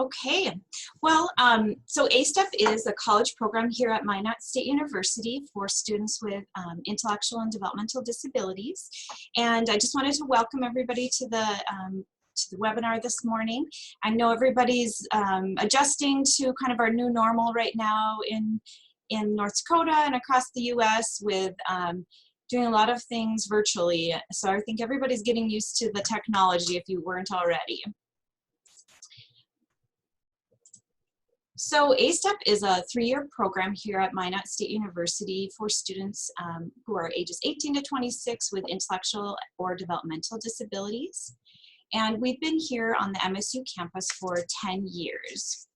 Okay, well, so ASTEP is a college program here at Minot State University for students with intellectual and developmental disabilities. And I just wanted to welcome everybody to the webinar this morning. I know everybody's adjusting to kind of our new normal right now in North Dakota and across the US with doing a lot of things virtually. So I think everybody's getting used to the technology if you weren't already. So ASTEP is a 3-year program here at Minot State University for students who are ages 18 to 26 with intellectual or developmental disabilities. And we've been here on the MSU campus for 10 years.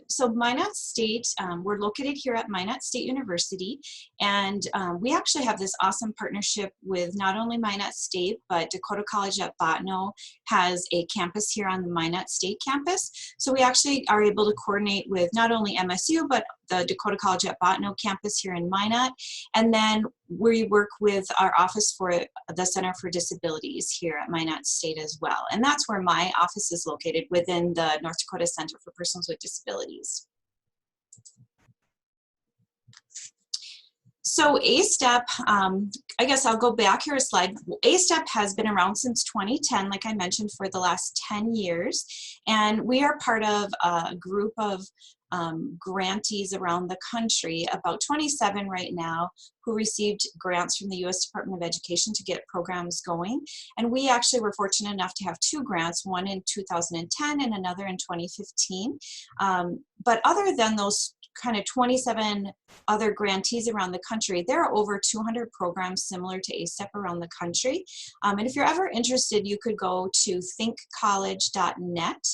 So Minot State, we're located here at Minot State University, and we actually have this awesome partnership with not only Minot State, but Dakota College at Bottineau has a campus here on the Minot State campus. So we actually are able to coordinate with not only MSU, but the Dakota College at Bottineau campus here in Minot. And then we work with our office for the Center for Disabilities here at Minot State as well. And that's where my office is located, within the North Dakota Center for Persons with Disabilities. So ASTEP, I guess I'll go back here a slide. ASTEP has been around since 2010, like I mentioned, for the last 10 years. And we are part of a group of grantees around the country, about 27 right now, who received grants from the U.S. Department of Education to get programs going. And we actually were fortunate enough to have 2 grants, one in 2010 and another in 2015. But other than those kind of 27 other grantees around the country, there are over 200 programs similar to ASTEP around the country. And if you're ever interested, you could go to thinkcollege.net,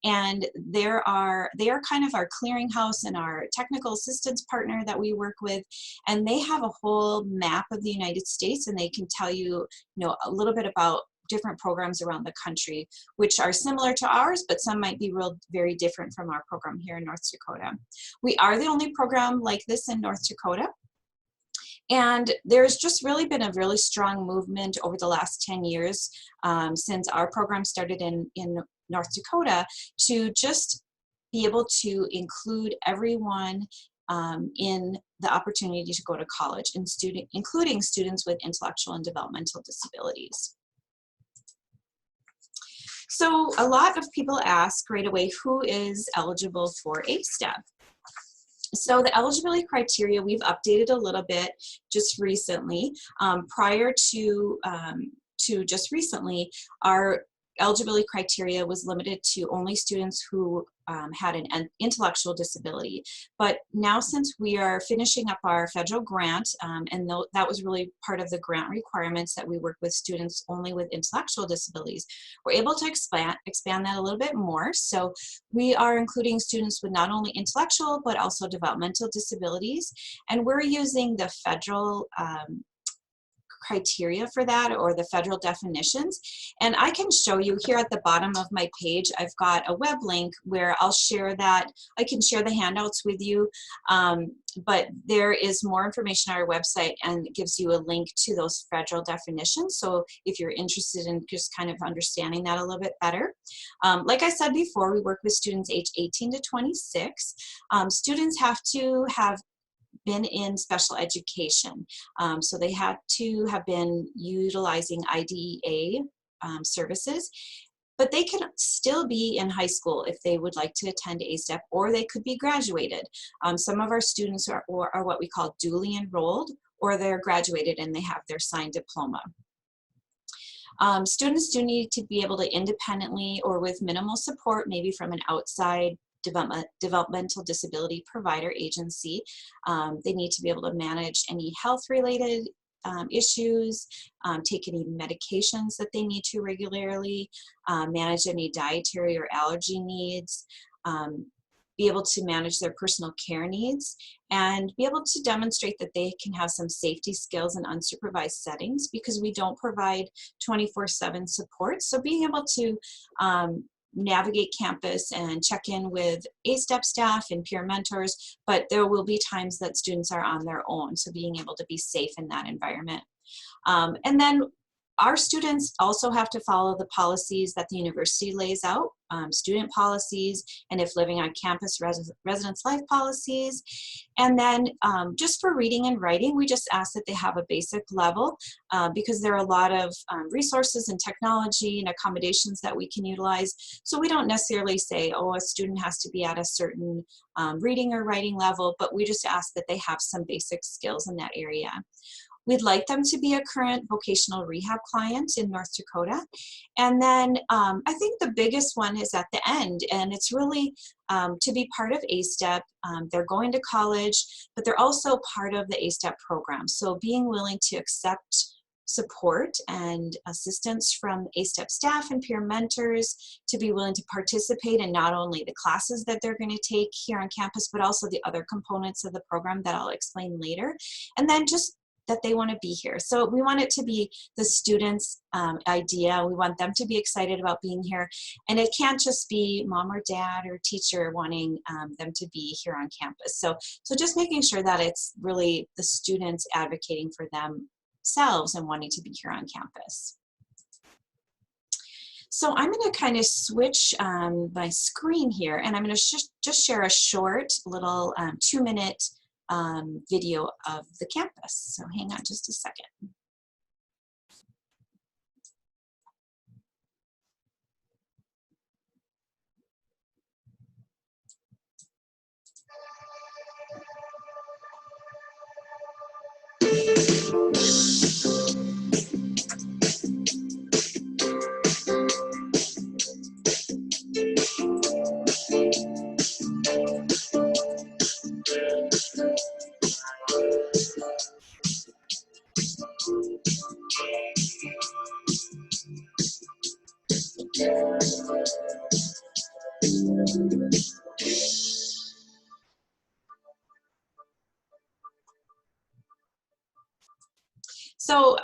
and they are kind of our clearinghouse and our technical assistance partner that we work with, and they have a whole map of the United States, and they can tell you, a little bit about different programs around the country, which are similar to ours, but some might be very different from our program here in North Dakota. We are the only program like this in North Dakota. And there's just really been a really strong movement over the last 10 years since our program started in North Dakota to just be able to include everyone in the opportunity to go to college, including students with intellectual and developmental disabilities. So a lot of people ask right away, who is eligible for ASTEP? So the eligibility criteria, we've updated a little bit just recently. Prior to just recently, our eligibility criteria was limited to only students who had an intellectual disability. But now, since we are finishing up our federal grant, and that was really part of the grant requirements, that we work with students only with intellectual disabilities, we're able to expand that a little bit more. So we are including students with not only intellectual, but also developmental disabilities. And we're using the federal criteria for that, or the federal definitions. And I can show you here at the bottom of my page, I've got a web link where I'll share that. I can share the handouts with you, but there is more information on our website, and it gives you a link to those federal definitions. So if you're interested in just kind of understanding that a little bit better. Like I said before, we work with students age 18 to 26. Students have to have been in special education. So they had to have been utilizing IDEA services, but they can still be in high school if they would like to attend ASTEP, or they could be graduated. Some of our students are what we call dually enrolled, or they're graduated and they have their signed diploma. Students do need to be able to independently, or with minimal support, maybe from an outside developmental disability provider agency. They need to be able to manage any health-related issues, take any medications that they need to regularly, manage any dietary or allergy needs, be able to manage their personal care needs, and be able to demonstrate that they can have some safety skills in unsupervised settings, because we don't provide 24/7 support. So being able to navigate campus and check in with ASTEP staff and peer mentors, but there will be times that students are on their own, so being able to be safe in that environment. And then Our students also have to follow the policies that the university lays out, student policies, and if living on campus, residence life policies. And then just for reading and writing, we just ask that they have a basic level because there are a lot of resources and technology and accommodations that we can utilize. So we don't necessarily say, oh, a student has to be at a certain reading or writing level, but we just ask that they have some basic skills in that area. We'd like them to be a current vocational rehab client in North Dakota. And then I think the biggest one is at the end, and it's really to be part of ASTEP. They're going to college, but they're also part of the ASTEP program. So being willing to accept support and assistance from ASTEP staff and peer mentors, to be willing to participate in not only the classes that they're going to take here on campus, but also the other components of the program that I'll explain later. And then just that they want to be here. So we want it to be the students' idea. We want them to be excited about being here. And it can't just be mom or dad or teacher wanting them to be here on campus. So just making sure that it's really the students advocating for themselves and wanting to be here on campus. So I'm going to kind of switch my screen here, and I'm going to just share a short little 2-minute video of the campus. So hang on just a second. So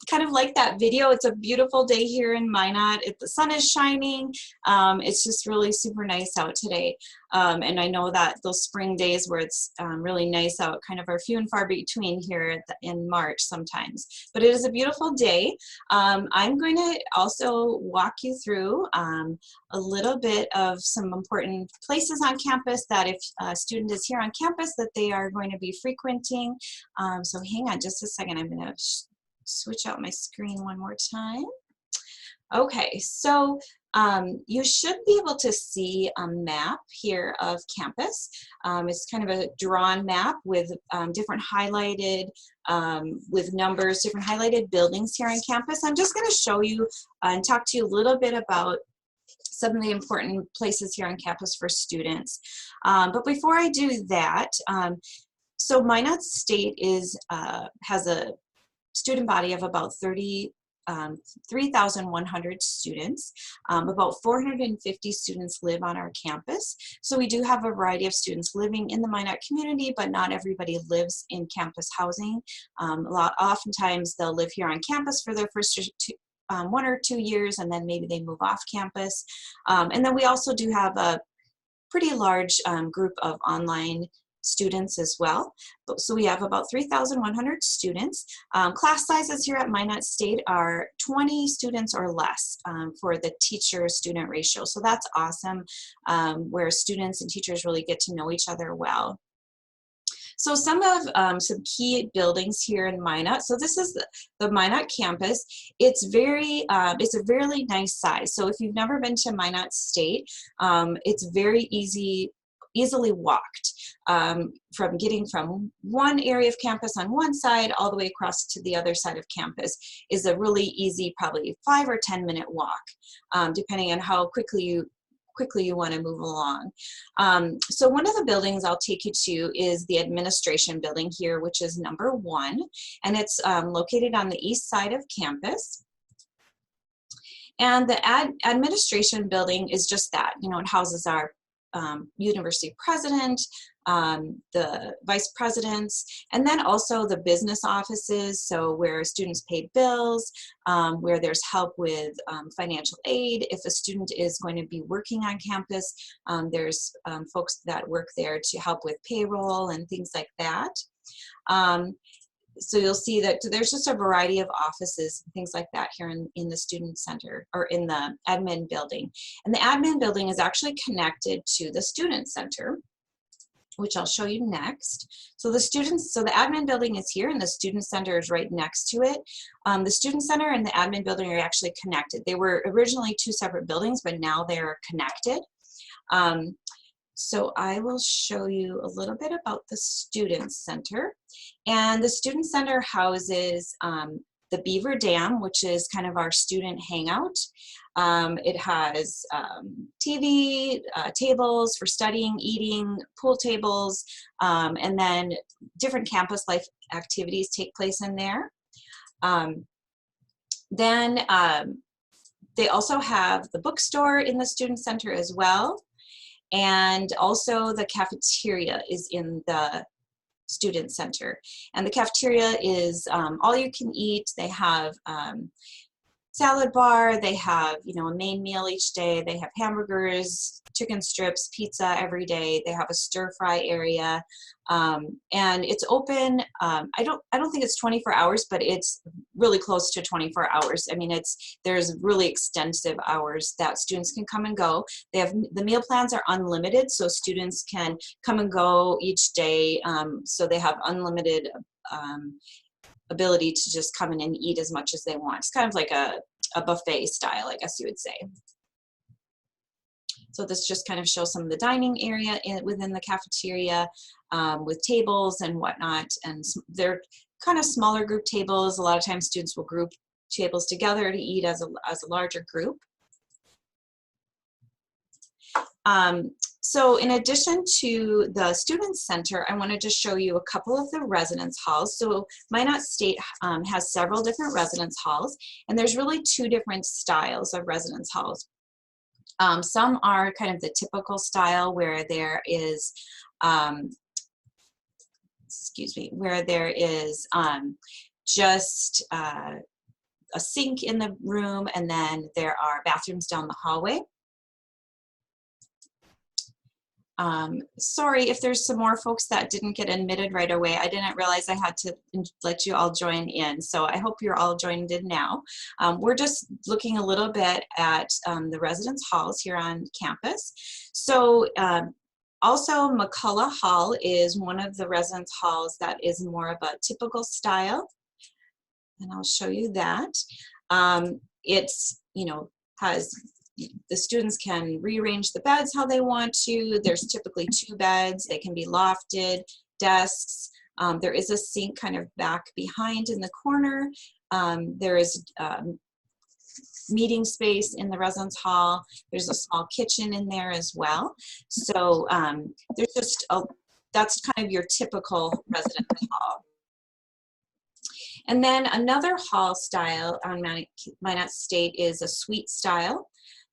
kind of like that video, it's a beautiful day here in Minot. The sun is shining. It's just really super nice out today. And I know that those spring days where it's really nice out kind of are few and far between here in March sometimes. But it is a beautiful day. I'm going to also walk you through a little bit of some important places on campus that if a student is here on campus that they are going to be frequenting. So hang on just a second. I'm going to switch out my screen one more time. Okay, so you should be able to see a map here of campus. It's kind of a drawn map with different highlighted, with numbers, different highlighted buildings here on campus. I'm just going to show you and talk to you a little bit about some of the important places here on campus for students. But before I do that, so Minot State has a student body of about 3,100 students. About 450 students live on our campus. So we do have a variety of students living in the Minot community, but not everybody lives in campus housing. Oftentimes they'll live here on campus for their first 1 or 2 years, and then maybe they move off campus. And then we also do have a pretty large group of online students as well. So we have about 3,100 students. Class sizes here at Minot State are 20 students or less for the teacher-student ratio. So that's awesome, where students and teachers really get to know each other well. So some key buildings here in Minot. So this is the Minot campus. It's a really nice size. So if you've never been to Minot State, it's very easily walked from getting from one area of campus on one side all the way across to the other side of campus is a really easy, probably 5 or 10 minute walk, depending on how quickly you want to move along. So one of the buildings I'll take you to is the administration building here, which is number 1, and it's located on the east side of campus. And the administration building is just that, it houses our university president, the vice presidents, and then also the business offices, so where students pay bills, where there's help with financial aid. If a student is going to be working on campus, there's folks that work there to help with payroll and things like that. so you'll see that there's just a variety of offices, things like that here in the student center or in the admin building. And the admin building is actually connected to the student center, which I'll show you next. So the admin building is here and the student center is right next to it. The student center and the admin building are actually connected. They were originally two separate buildings, but now they're connected. So I will show you a little bit about the Student Center. And the Student Center houses the Beaver Dam, which is kind of our student hangout. It has TV, tables for studying, eating, pool tables, and then different campus life activities take place in there. Then they also have the bookstore in the Student Center as well. And also the cafeteria is in the student center. And the cafeteria is all you can eat. They have salad bar, they have, you know, a main meal each day, they have hamburgers, chicken strips, pizza every day, they have a stir fry area, and it's open. I don't think it's 24 hours, but it's really close to 24 hours. I mean, there's really extensive hours that students can come and go. They have, the meal plans are unlimited, so students can come and go each day, so they have unlimited ability to just come in and eat as much as they want. It's kind of like a buffet style, I guess you would say. So this just kind of shows some of the dining area within the cafeteria with tables and whatnot. And they're kind of smaller group tables. A lot of times students will group tables together to eat as a larger group. So in addition to the Student Center, I want to just show you a couple of the residence halls. So Minot State has several different residence halls, and there's really two different styles of residence halls. Some are kind of the typical style where there is, where there is just a sink in the room, and then there are bathrooms down the hallway. Sorry if there's some more folks that didn't get admitted right away. I didn't realize I had to let you all join in, so I hope you're all joined in now. We're just looking a little bit at the residence halls here on campus. So also McCullough Hall is one of the residence halls that is more of a typical style, and I'll show you that. It's, you know, has, the students can rearrange the beds how they want to. There's typically 2 beds. They can be lofted, desks. There is a sink kind of back behind in the corner. There is meeting space in the residence hall. There's a small kitchen in there as well. So there's just that's kind of your typical residence hall. And then another hall style on Minot State is a suite style.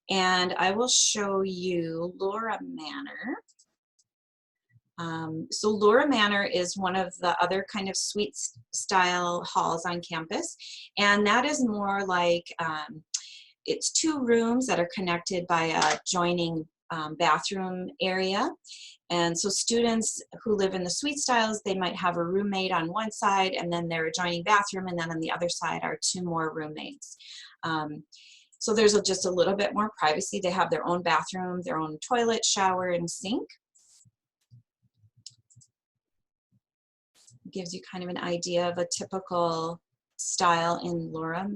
And I will show you Laura Manor. So Laura Manor is one of the other kind of suite style halls on campus. And that is more like, it's 2 rooms that are connected by a joining bathroom area. And so students who live in the suite styles, they might have a roommate on one side and then their adjoining bathroom, and then on the other side are 2 more roommates. So there's just a little bit more privacy. They have their own bathroom, their own toilet, shower, and sink. It gives you kind of an idea of a typical style in Laura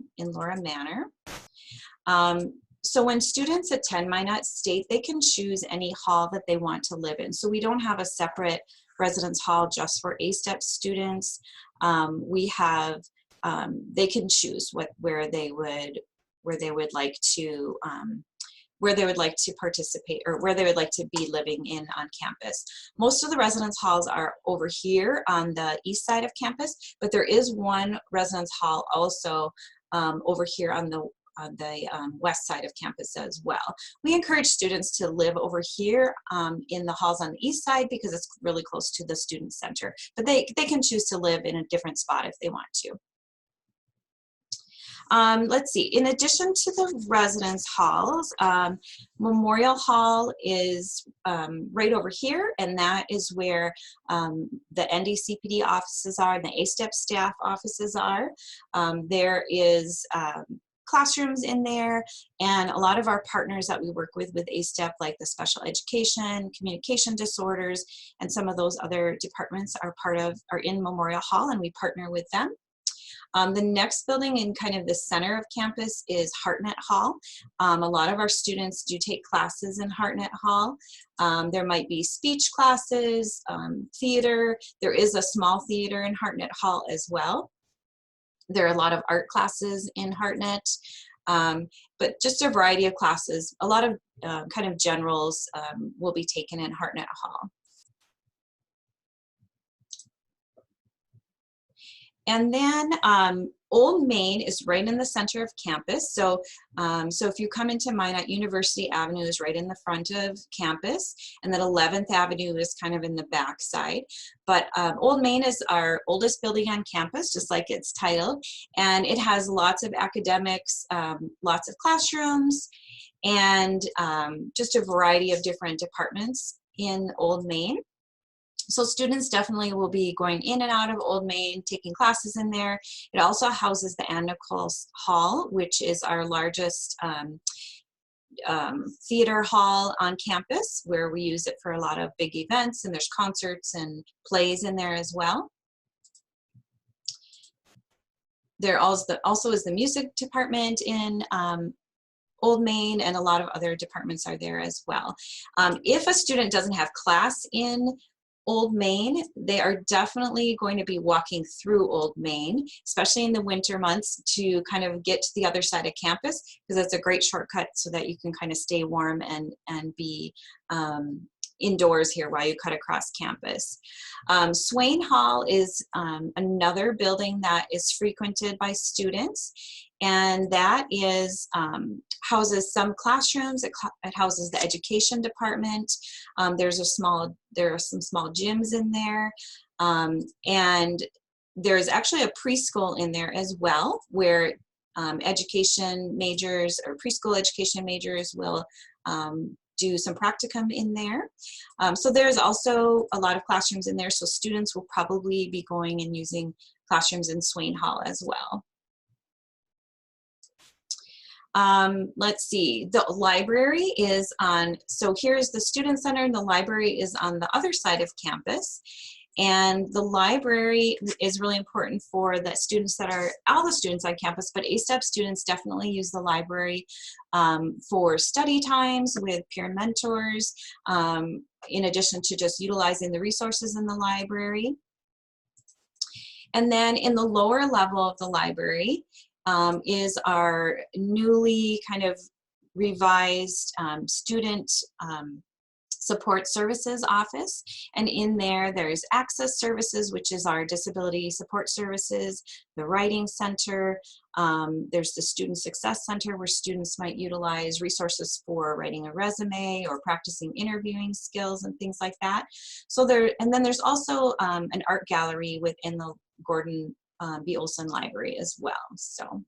Manor. So when students attend Minot State, they can choose any hall that they want to live in. So we don't have a separate residence hall just for ASTEP students. We have, they can choose where they would like to participate, or where they would like to be living in on campus. Most of the residence halls are over here on the east side of campus, but there is one residence hall also over here on the west side of campus as well. We encourage students to live over here in the halls on the east side because it's really close to the student center, but they can choose to live in a different spot if they want to. Let's see, in addition to the residence halls, Memorial Hall is right over here, and that is where the NDCPD offices are and the ASTEP staff offices are. There is classrooms in there, and a lot of our partners that we work with ASTEP, like the special education, communication disorders, and some of those other departments are in Memorial Hall, and we partner with them. The next building in kind of the center of campus is Hartnett Hall. A lot of our students do take classes in Hartnett Hall. There might be speech classes, theater. There is a small theater in Hartnett Hall as well. There are a lot of art classes in Hartnett, but just a variety of classes. A lot of kind of generals will be taken in Hartnett Hall. And then Old Main is right in the center of campus. So if you come into Minot, University Avenue is right in the front of campus, and then 11th Avenue is kind of in the back side. But Old Main is our oldest building on campus, just like it's titled, and it has lots of academics, lots of classrooms, and just a variety of different departments in Old Main. So students definitely will be going in and out of Old Main, taking classes in there. It also houses the Ann Nichols Hall, which is our largest theater hall on campus, where we use it for a lot of big events, and there's concerts and plays in there as well. There also is the music department in Old Main, and a lot of other departments are there as well. If a student doesn't have class in Old Main, they are definitely going to be walking through Old Main, especially in the winter months, to kind of get to the other side of campus, because it's a great shortcut so that you can kind of stay warm and be indoors here while you cut across campus. Swain Hall is another building that is frequented by students, and that is houses some classrooms. It houses the education department. There are some small gyms in there, and there's actually a preschool in there as well, where education majors or preschool education majors will do some practicum in there. So there's also a lot of classrooms in there, so students will probably be going and using classrooms in Swain Hall as well. Let's see, the library is on, so here's the student center, and the library is on the other side of campus. And the library is really important for the students that are, all the students on campus, but ASTEP students definitely use the library for study times with peer mentors, in addition to just utilizing the resources in the library. And then in the lower level of the library is our newly kind of revised student support services office, and in there there's access services, which is our disability support services, the writing center, there's the student success center, where students might utilize resources for writing a resume or practicing interviewing skills and things like that. So and then there's also an art gallery within the Gordon B. Olson Library as well. So,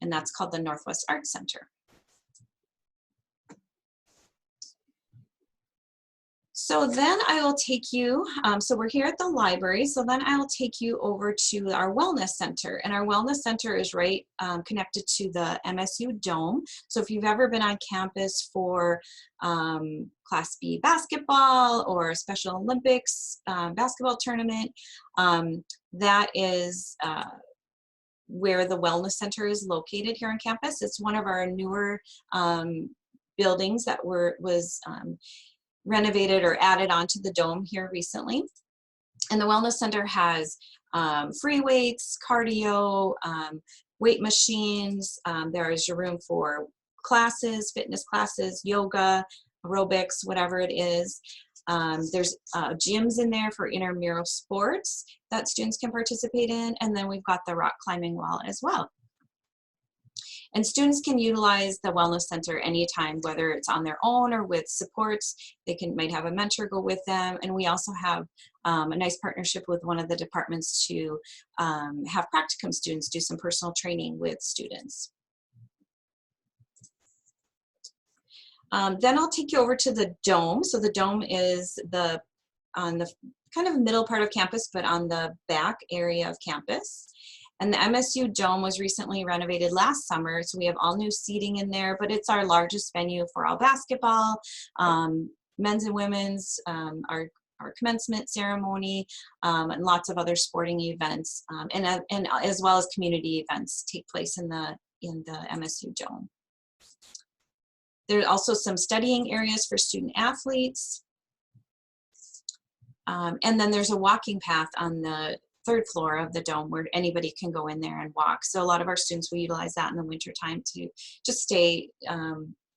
and that's called the Northwest Arts Center. So then I will take you, so we're here at the library, so then I will take you over to our wellness center. And our wellness center is right connected to the MSU Dome. So if you've ever been on campus for Class B basketball or Special Olympics basketball tournament, that is where the wellness center is located here on campus. It's one of our newer buildings that was renovated or added onto the dome here recently. And the wellness center has free weights, cardio, weight machines. There is your room for classes, fitness classes, yoga, aerobics, whatever it is. There's gyms in there for intramural sports that students can participate in. And then we've got the rock climbing wall as well. And students can utilize the Wellness Center anytime, whether it's on their own or with supports. They might have a mentor go with them. And we also have a nice partnership with one of the departments to have practicum students do some personal training with students. Then I'll take you over to the dome. So the dome is on the kind of middle part of campus, but on the back area of campus. And the MSU dome was recently renovated last summer, so we have all new seating in there, but it's our largest venue for all basketball, men's and women's, our commencement ceremony, and lots of other sporting events, and as well as community events take place in the MSU dome. There are also some studying areas for student athletes. And then there's a walking path on the 3rd floor of the dome where anybody can go in there and walk. So a lot of our students will utilize that in the winter time to just stay,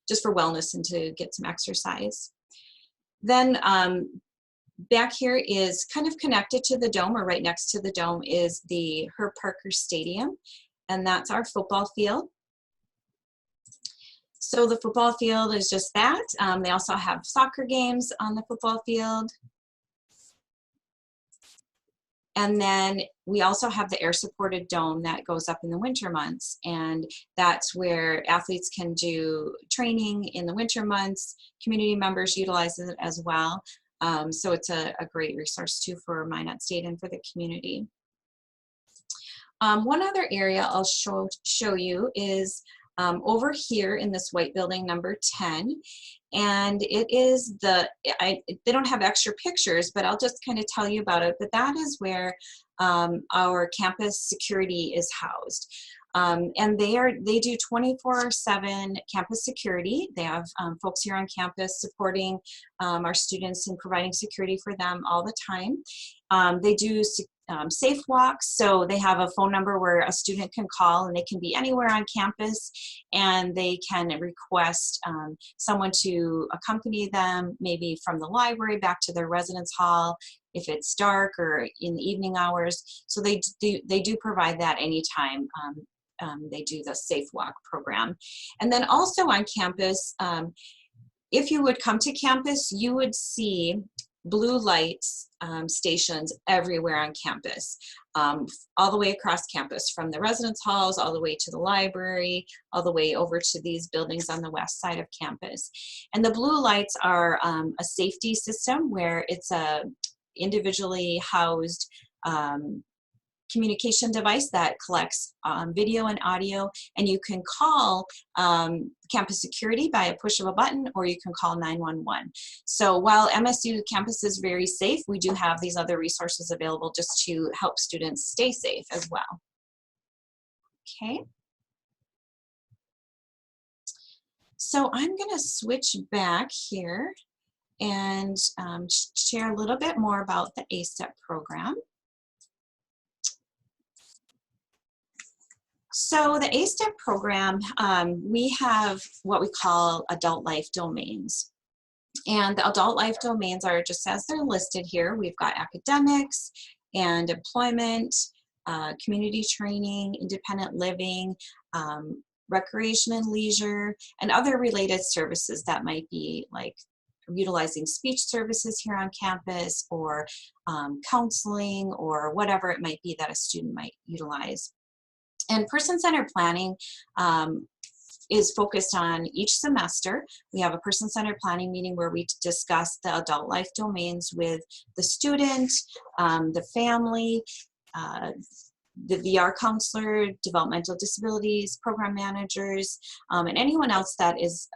just for wellness and to get some exercise. Then back here is kind of connected to the dome, or right next to the dome is the Herb Parker Stadium, and that's our football field. So the football field is just that. They also have soccer games on the football field. And then we also have the air-supported dome that goes up in the winter months, and that's where athletes can do training in the winter months. Community members utilize it as well. So it's a great resource too for Minot State and for the community. One other area I'll show you is over here in this white building, number 10, and it is they don't have extra pictures, but I'll just kind of tell you about it. But that is where our campus security is housed. And they do 24/7 campus security. They have folks here on campus supporting our students and providing security for them all the time. They do safe walks, so they have a phone number where a student can call, and they can be anywhere on campus, and they can request someone to accompany them, maybe from the library back to their residence hall if it's dark or in the evening hours. So they do provide that anytime. They do the safe walk program. And then also on campus, if you would come to campus, you would see blue lights stations everywhere on campus, all the way across campus, from the residence halls all the way to the library, all the way over to these buildings on the west side of campus. And the blue lights are a safety system where it's a individually housed communication device that collects video and audio, and you can call campus security by a push of a button, or you can call 911. So while MSU campus is very safe, we do have these other resources available just to help students stay safe as well. Okay. So I'm going to switch back here and share a little bit more about the ASTEP program. So the ASTEP program, we have what we call adult life domains. And the adult life domains are just as they're listed here. We've got academics and employment, community training, independent living, recreation and leisure, and other related services that might be like utilizing speech services here on campus, or counseling, or whatever it might be that a student might utilize. And person-centered planning is focused on each semester. We have a person-centered planning meeting where we discuss the adult life domains with the student, the family, the VR counselor, developmental disabilities, program managers, and anyone else that is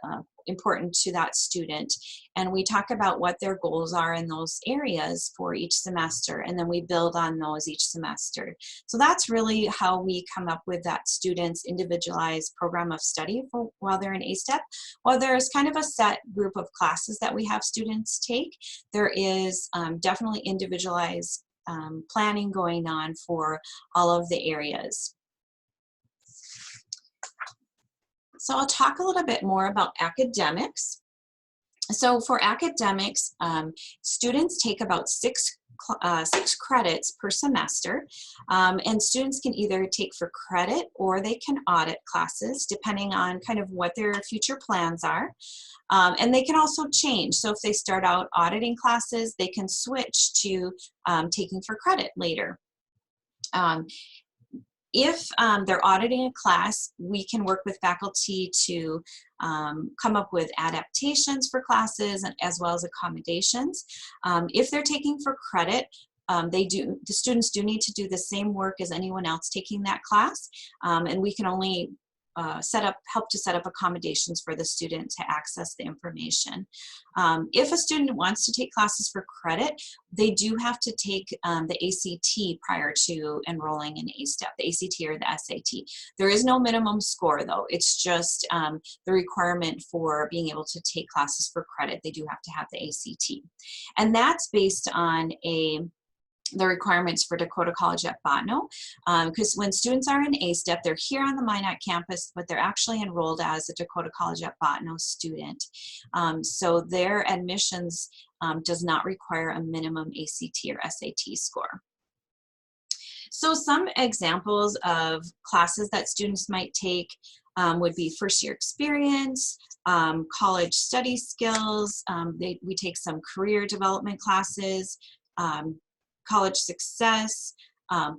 important to that student. And we talk about what their goals are in those areas for each semester, and then we build on those each semester. So that's really how we come up with that student's individualized program of study for while they're in ASTEP. While there's kind of a set group of classes that we have students take, there is definitely individualized planning going on for all of the areas. So I'll talk a little bit more about academics. So for academics, students take about 6 6 credits per semester, and students can either take for credit or they can audit classes depending on kind of what their future plans are. And they can also change. So if they start out auditing classes, they can switch to taking for credit later. If they're auditing a class, we can work with faculty to come up with adaptations for classes and as well as accommodations. If they're taking for credit, the students do need to do the same work as anyone else taking that class, and we can only help to set up accommodations for the student to access the information. If a student wants to take classes for credit, they do have to take the ACT prior to enrolling in ASTEP, the ACT or the SAT. There is no minimum score though, it's just the requirement for being able to take classes for credit. They do have to have the ACT. And that's based on the requirements for Dakota College at Botno, because when students are in ASTEP, they're here on the Minot campus, but they're actually enrolled as a Dakota College at Botno student. So their admissions does not require a minimum ACT or SAT score. So some examples of classes that students might take would be first year experience, college study skills, we take some career development classes, college success,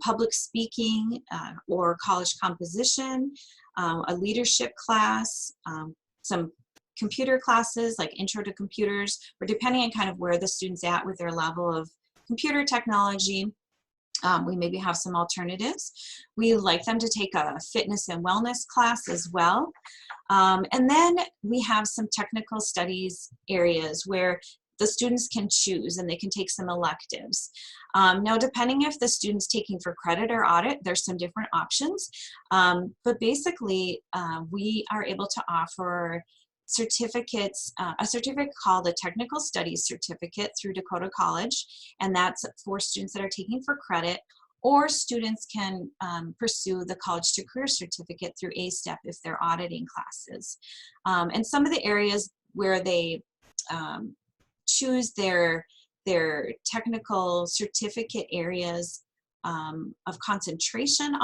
public speaking or college composition, a leadership class, some computer classes like intro to computers, or depending on kind of where the student's at with their level of computer technology, we maybe have some alternatives. We like them to take a fitness and wellness class as well. And then we have some technical studies areas where the students can choose and they can take some electives. Now, depending if the student's taking for credit or audit, there's some different options. But basically, we are able to offer certificates, a certificate called a Technical Studies Certificate through Dakota College, and that's for students that are taking for credit, or students can pursue the College to Career Certificate through ASTEP if they're auditing classes. And some of the areas where they choose their technical certificate areas of concentration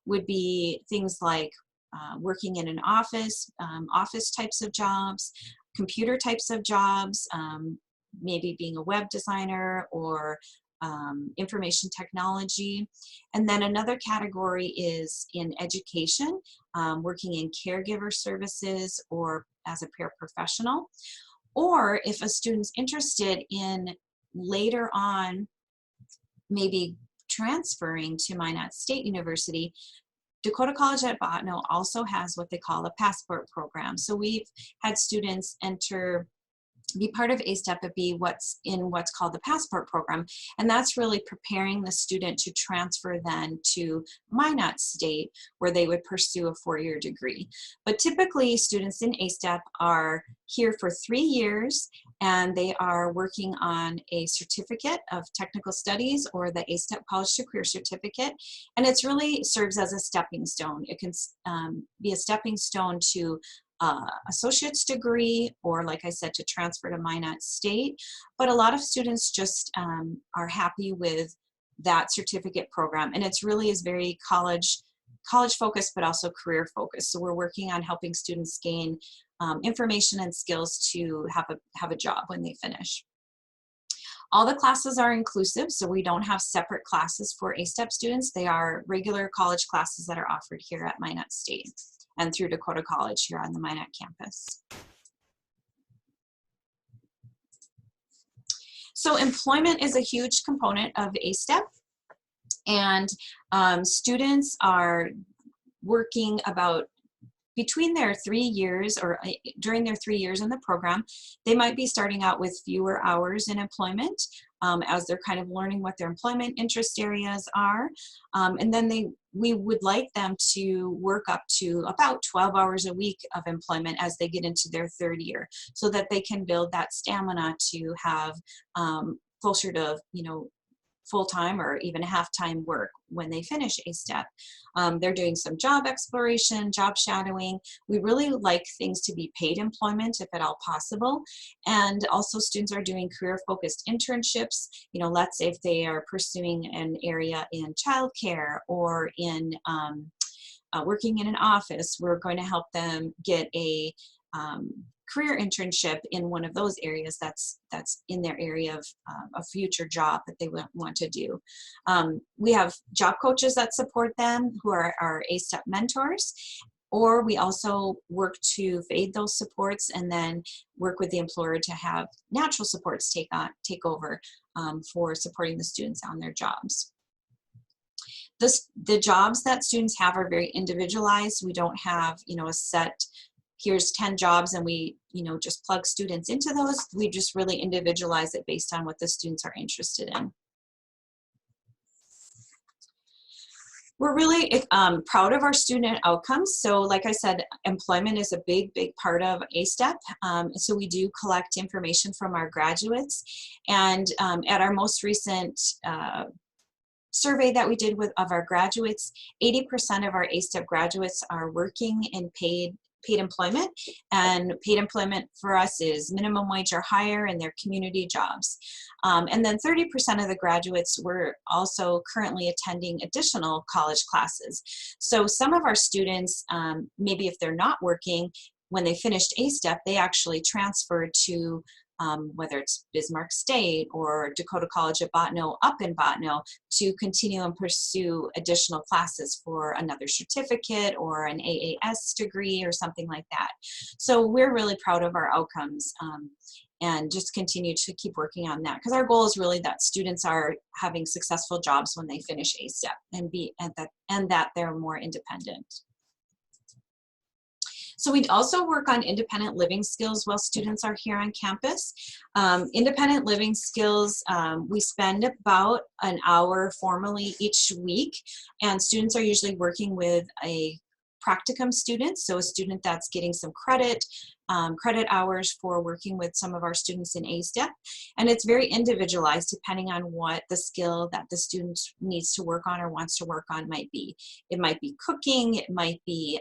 would be things like working in an office, office types of jobs, computer types of jobs, maybe being a web designer or information technology. And then another category is in education, working in caregiver services or as a paraprofessional. Or if a student's interested in later on maybe transferring to Minot State University, Dakota College at Botno also has what they call a passport program. So we've had students be part of ASTEP and be what's called the passport program, and that's really preparing the student to transfer then to Minot State, where they would pursue a 4-year degree. But typically students in ASTEP are here for 3 years, and they are working on a certificate of technical studies or the ASTEP College to Career Certificate, and it really serves as a stepping stone. It can be a stepping stone to associate's degree, or like I said, to transfer to Minot State. But a lot of students just are happy with that certificate program, and it's really is very college focused, but also career focused. So we're working on helping students gain information and skills to have a job when they finish. All the classes are inclusive, so we don't have separate classes for ASTEP students. They are regular college classes that are offered here at Minot State and through Dakota College here on the Minot campus. So employment is a huge component of ASTEP, and students are working about between their 3 years, or during their 3 years in the program, they might be starting out with fewer hours in employment as they're kind of learning what their employment interest areas are. And then we would like them to work up to about 12 hours a week of employment as they get into their 3rd year, so that they can build that stamina to have closer to, full-time or even half-time work when they finish ASTEP. They're doing some job exploration, job shadowing. We really like things to be paid employment if at all possible. And also students are doing career-focused internships. You know, let's say if they are pursuing an area in childcare or in working in an office, we're going to help them get a career internship in one of those areas that's in their area of a future job that they want to do. We have job coaches that support them who are our ASTEP mentors, or we also work to fade those supports and then work with the employer to have natural supports take over for supporting the students on their jobs. The jobs that students have are very individualized. We don't have, you know, a set, here's 10 jobs and we, you know, just plug students into those. We just really individualize it based on what the students are interested in. We're really proud of our student outcomes. So like I said, employment is a big part of ASTEP. So we do collect information from our graduates. And at our most recent survey that we did of our graduates, 80% of our ASTEP graduates are working in paid employment, and paid employment for us is minimum wage or higher in their community jobs. And then 30% of the graduates were also currently attending additional college classes. So some of our students, maybe if they're not working, when they finished ASTEP, they actually transferred to whether it's Bismarck State or Dakota College at Bottineau up in Bottineau to continue and pursue additional classes for another certificate or an AAS degree or something like that. So we're really proud of our outcomes and just continue to keep working on that, because our goal is really that students are having successful jobs when they finish ASTEP and that they're more independent. So we also work on independent living skills while students are here on campus. Independent living skills, we spend about an hour formally each week, and students are usually working with a practicum student, so a student that's getting some credit hours for working with some of our students in ASTEP. And it's very individualized depending on what the skill that the student needs to work on or wants to work on might be. It might be cooking, it might be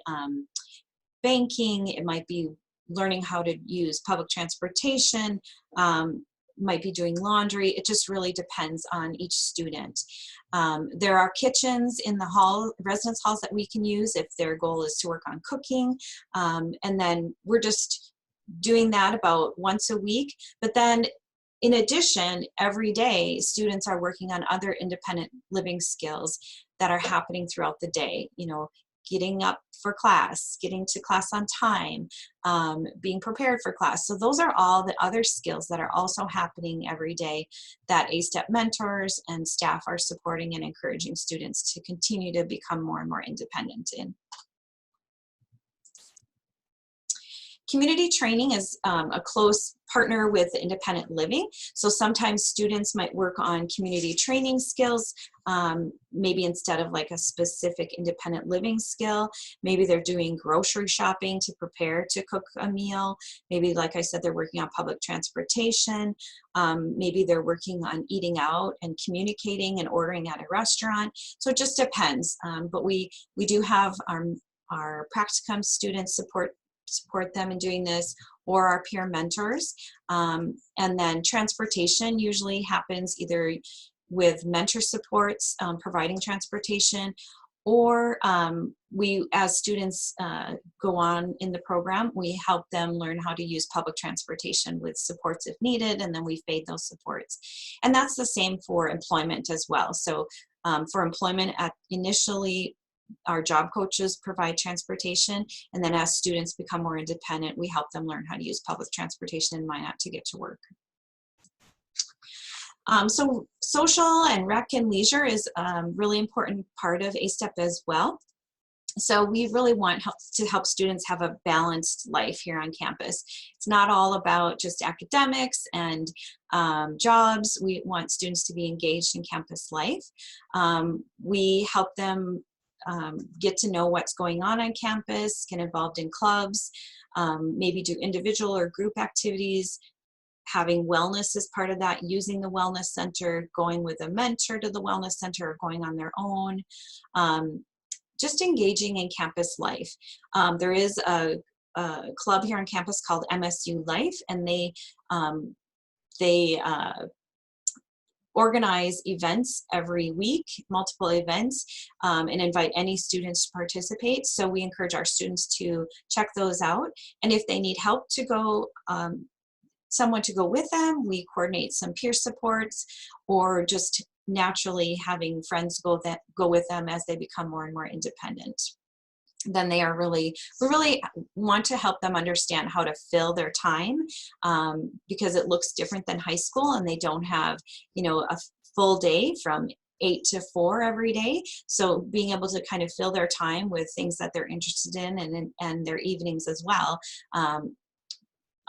banking, it might be learning how to use public transportation, might be doing laundry. It just really depends on each student. There are kitchens in the residence halls that we can use if their goal is to work on cooking. And then we're just doing that about once a week. But then in addition, every day, students are working on other independent living skills that are happening throughout the day. You know, getting up for class, getting to class on time, being prepared for class. So those are all the other skills that are also happening every day that ASTEP mentors and staff are supporting and encouraging students to continue to become more and more independent in. Community training is a close partner with independent living. So sometimes students might work on community training skills, maybe instead of like a specific independent living skill. Maybe they're doing grocery shopping to prepare to cook a meal. Maybe, like I said, they're working on public transportation. Maybe they're working on eating out and communicating and ordering at a restaurant. So it just depends. But we do have our practicum students support them in doing this, or our peer mentors. And then transportation usually happens either with mentor supports, providing transportation, or we, as students go on in the program, we help them learn how to use public transportation with supports if needed, and then we fade those supports. And that's the same for employment as well. So for employment, initially, our job coaches provide transportation, and then as students become more independent, we help them learn how to use public transportation in Minot to get to work. So social and rec and leisure is a really important part of ASTEP as well. So we really want to help students have a balanced life here on campus. It's not all about just academics and jobs. We want students to be engaged in campus life. We help them get to know what's going on campus, get involved in clubs, maybe do individual or group activities, having wellness as part of that, using the wellness center, going with a mentor to the wellness center, or going on their own. Just engaging in campus life. There is a club here on campus called MSU Life, and they organize events every week, multiple events, and invite any students to participate. So we encourage our students to check those out. And if they need help to go, someone to go with them, we coordinate some peer supports, or just naturally having friends go with them as they become more and more independent. Then we really want to help them understand how to fill their time, because it looks different than high school, and they don't have, a full day from 8 to 4 every day. So being able to kind of fill their time with things that they're interested in, and their evenings as well.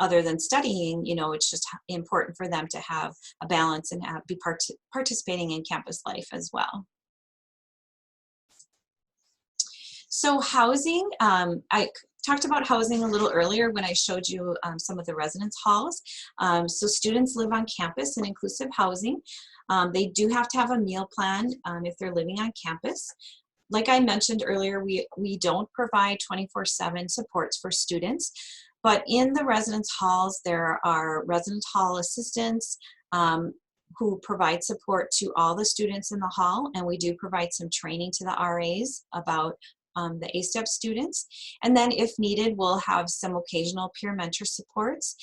Other than studying, it's just important for them to have a balance and be participating in campus life as well. So housing, I talked about housing a little earlier when I showed you some of the residence halls. So students live on campus in inclusive housing. They do have to have a meal plan if they're living on campus. Like I mentioned earlier, we don't provide 24/7 supports for students, but in the residence halls, there are residence hall assistants who provide support to all the students in the hall, and we do provide some training to the RAs about the ASTEP students. And then if needed, we'll have some occasional peer mentor supports.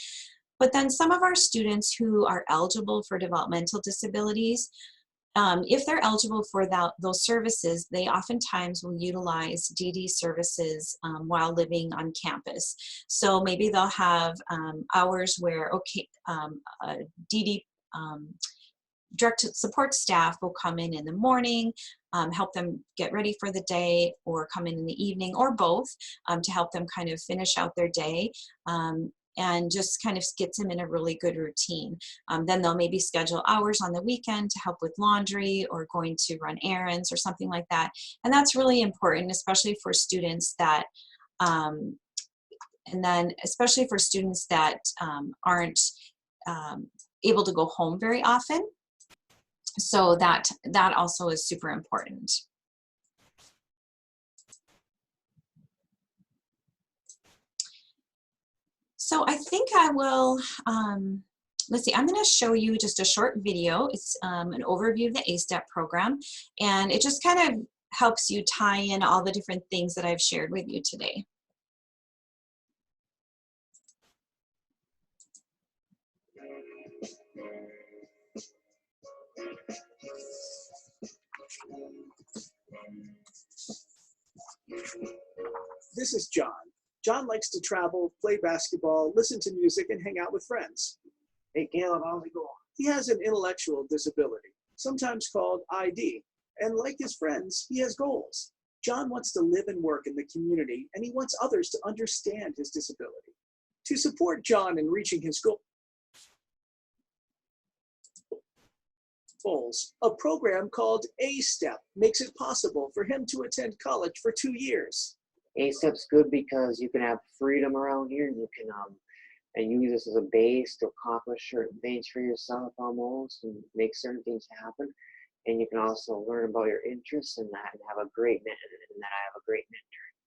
But then some of our students who are eligible for developmental disabilities, if they're eligible for those services, they oftentimes will utilize DD services while living on campus. So maybe they'll have hours where, DD direct support staff will come in the morning, help them get ready for the day, or come in the evening, or both, to help them kind of finish out their day. And just kind of gets them in a really good routine. Then they'll maybe schedule hours on the weekend to help with laundry, or going to run errands or something like that. And that's really important, especially for students that, and then especially for students that aren't able to go home very often. So that also is super important. So I think I will, let's see, I'm going to show you just a short video. It's an overview of the ASTEP program, and it just kind of helps you tie in all the different things that I've shared with you today. This is John. John likes to travel, play basketball, listen to music, and hang out with friends. Hey, Caleb, how's it going? He has an intellectual disability, sometimes called ID, and like his friends, he has goals. John wants to live and work in the community, and he wants others to understand his disability. To support John in reaching his goals, a program called ASTEP makes it possible for him to attend college for 2 years. ASTEP's good because you can have freedom around here. You can and use this as a base to accomplish certain things for yourself almost, and make certain things happen. And you can also learn about your interests in that, and have a great mentor.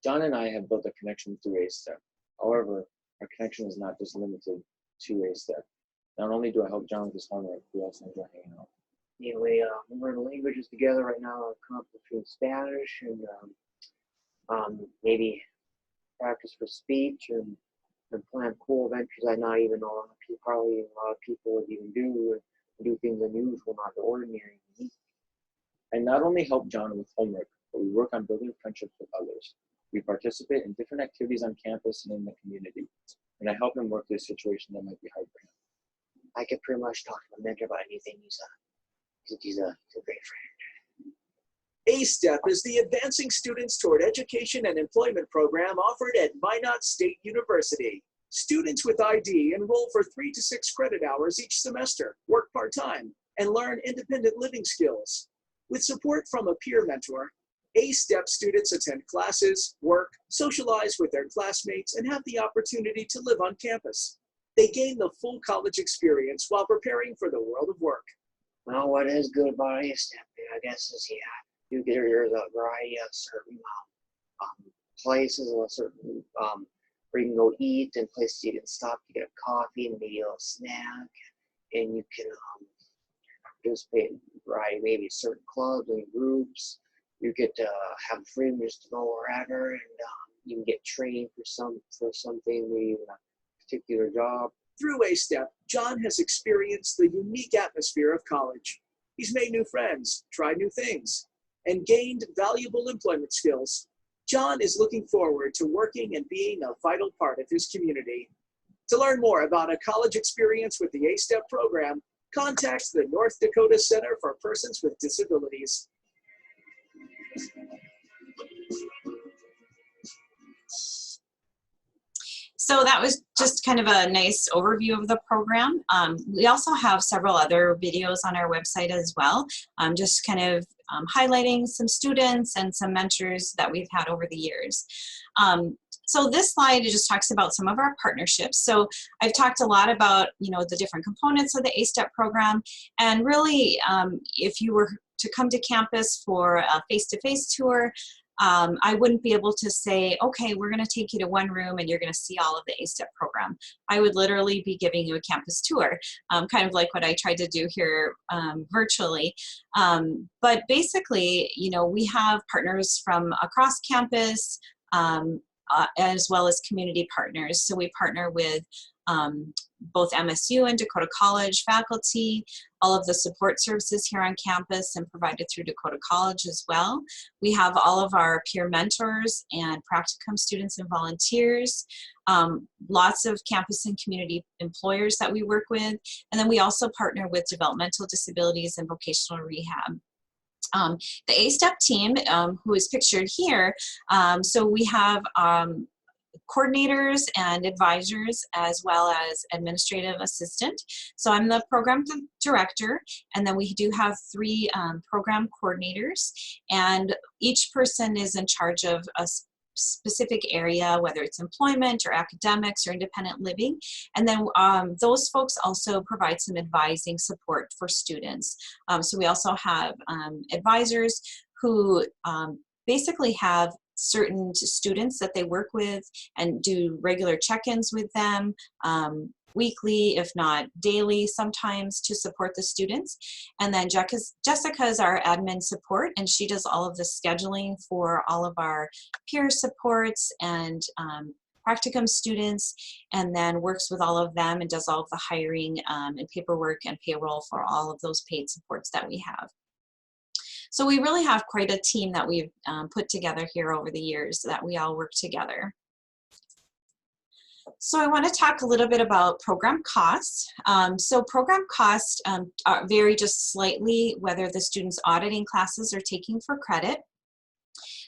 John and I have built a connection through ASTEP. However, our connection is not just limited to ASTEP. Not only do I help John with his homework, we also enjoy hanging out. Yeah, we learn languages together right now. Between Spanish and maybe practice for speech, and plan cool adventures I not even know probably a lot of people would even do things unusual, not the ordinary. I not only help John with homework, but we work on building friendships with others. We participate in different activities on campus and in the community, and I help him work through a situation that might be hard for him. I could pretty much talk to my mentor about anything. He's a great friend. ASTEP is the Advancing Students Toward Education and Employment program offered at Minot State University. Students with ID enroll for 3 to 6 credit hours each semester, work part-time, and learn independent living skills. With support from a peer mentor, ASTEP students attend classes, work, socialize with their classmates, and have the opportunity to live on campus. They gain the full college experience while preparing for the world of work. Well, what is good about ASTEP, I guess, is you get your the variety of certain places or certain where you can go eat and places you can stop to get a coffee and maybe a little snack, and you can participate in a variety, maybe certain clubs and groups. You get to have freedom just to go wherever, and you can get trained for something, maybe a particular job. Through ASTEP, John has experienced the unique atmosphere of college. He's made new friends, tried new things, and gained valuable employment skills. John is looking forward to working and being a vital part of his community. To learn more about a college experience with the ASTEP program, contact the North Dakota Center for Persons with Disabilities. So that was just kind of a nice overview of the program. We also have several other videos on our website as well, just kind of highlighting some students and some mentors that we've had over the years. So this slide just talks about some of our partnerships. So I've talked a lot about, the different components of the ASTEP program, and really, if you were to come to campus for a face-to-face tour, I wouldn't be able to say, okay, we're going to take you to one room and you're going to see all of the ASTEP program. I would literally be giving you a campus tour, kind of like what I tried to do here virtually. But basically, we have partners from across campus, as well as community partners. So we partner with both MSU and Dakota College faculty, all of the support services here on campus and provided through Dakota College as well. We have all of our peer mentors and practicum students and volunteers, lots of campus and community employers that we work with, and then we also partner with developmental disabilities and vocational rehab. The ASTEP team, who is pictured here, so we have coordinators and advisors as well as administrative assistant. So I'm the program director, and then we do have 3 program coordinators, and each person is in charge of a specific area, whether it's employment or academics or independent living. And then those folks also provide some advising support for students. So we also have advisors who basically have certain students that they work with and do regular check-ins with them weekly, if not daily sometimes, to support the students. And then Jessica is our admin support, and she does all of the scheduling for all of our peer supports and practicum students, and then works with all of them and does all of the hiring and paperwork and payroll for all of those paid supports that we have. So we really have quite a team that we've put together here over the years that we all work together. So I want to talk a little bit about program costs. So program costs vary just slightly whether the student's auditing classes are taking for credit.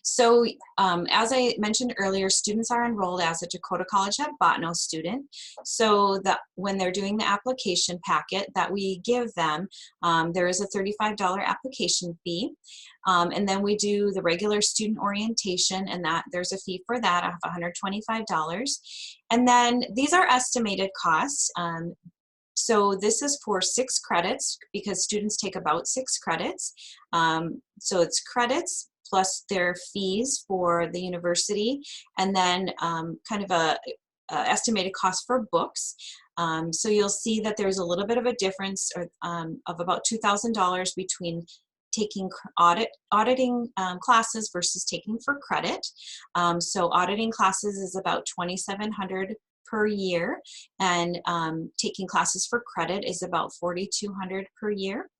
So as I mentioned earlier, students are enrolled as a Dakota College at Botno student. So that when they're doing the application packet that we give them, there is a $35 application fee. And then we do the regular student orientation, and that there's a fee for that of $125. And then these are estimated costs. So this is for 6 credits because students take about 6 credits. So it's credits plus their fees for the university, and then kind of a estimated cost for books. So you'll see that there's a little bit of a difference of about $2,000 between taking auditing classes versus taking for credit. So auditing classes is about $2,700 per year, and taking classes for credit is about $4,200 per year.